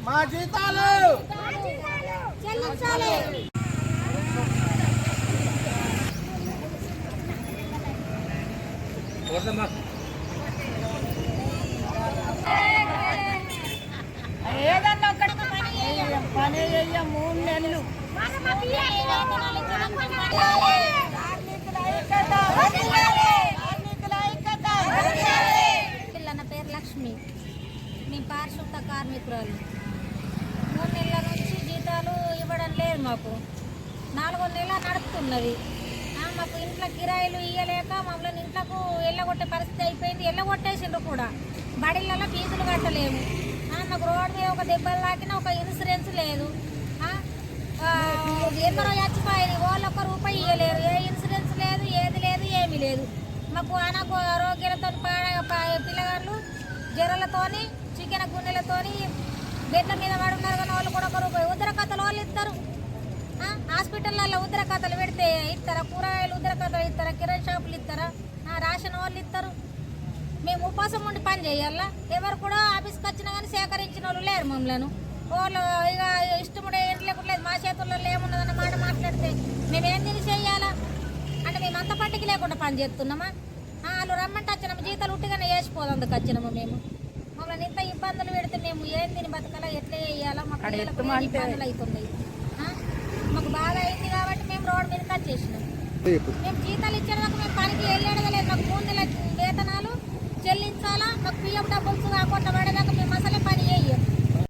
మా జీతాలు చెల్లించాలి. ఏదన్నా ఒకటి పని చెయ్య 3 నెలలు నా పేరు లక్ష్మి, మేము పారిశుద్ధ కార్మికురాలు. 3 నెలల నుంచి జీతాలు ఇవ్వడం లేదు మాకు. 4వ నెల నడుపుతున్నది. మాకు ఇంట్లో కిరాయిలు ఇవ్వలేక మమ్మల్ని ఇంట్లోకి ఎల్లగొట్టే పరిస్థితి అయిపోయింది. ఎల్లగొట్టేసిండ్రు కూడా. బడిలలో ఫీజులు కట్టలేము. మాకు రోడ్డు మీద ఒక దెబ్బలు తాకినా ఒక ఇన్సూరెన్స్ లేదు. ఎందరో చచ్చిపోయింది, వాళ్ళు ఒక్క రూపాయి ఇవ్వలేరు. ఏ ఇన్సూరెన్స్ లేదు, ఏది లేదు, ఏమీ లేదు. మాకు ఆరోగ్యాలతో పిల్లగాళ్ళు జ్వరాలతోని చికెన్ గుండెలతోని బెడ్ల మీద పడున్నారు. కానీ వాళ్ళు కూడా 1 రూపాయి ఉద్దరకథలు వాళ్ళు ఇస్తారు. హాస్పిటల్లో ఉద్దరకథలు పెడితే ఇస్తారా? కూరగాయలు ఉద్దరకథలు ఇస్తారా? కిరాణా షాపులు ఇస్తారా? రేషన్ వాళ్ళు ఇస్తారు. మేము ఉపవాసం ఉండి పని చేయాలా? ఎవరు కూడా ఆఫీస్కి వచ్చినా కానీ సేకరించిన వాళ్ళు లేరు. మమ్మల్ని వాళ్ళు ఇక ఇష్టముడే ఏం లేకుండా మా చేతుల్లో ఏమున్నదన్న మాట మాట్లాడితే మేమేం తిని చేయాలా? అంటే మేము అంత పట్టికి లేకుండా పని చేస్తున్నామా? వాళ్ళు రమ్మంటే వచ్చినాము, జీతాలు ఉట్టిగానే వేసిపోదు. అందుకు వచ్చినాము మేము. మమ్మల్ని ఇంత ఇబ్బందులు పెడితే మేము ఏం తిని బతకాలా, ఎట్లా చేయాలా? మాకు ఇబ్బందులు అవుతున్నాయి. మాకు బాగా అయింది కాబట్టి మేము రోడ్డు మీదకి వచ్చేసినాం. మేము జీతాలు ఇచ్చేదాకా మేము పనికి వెళ్ళేడలేదు. మాకు 3 నెలల వేతనాలు చెల్లించాలా? మాకు పిఎఫ్ డబ్బులు కాకుండా పడేదాకా మేము అసలే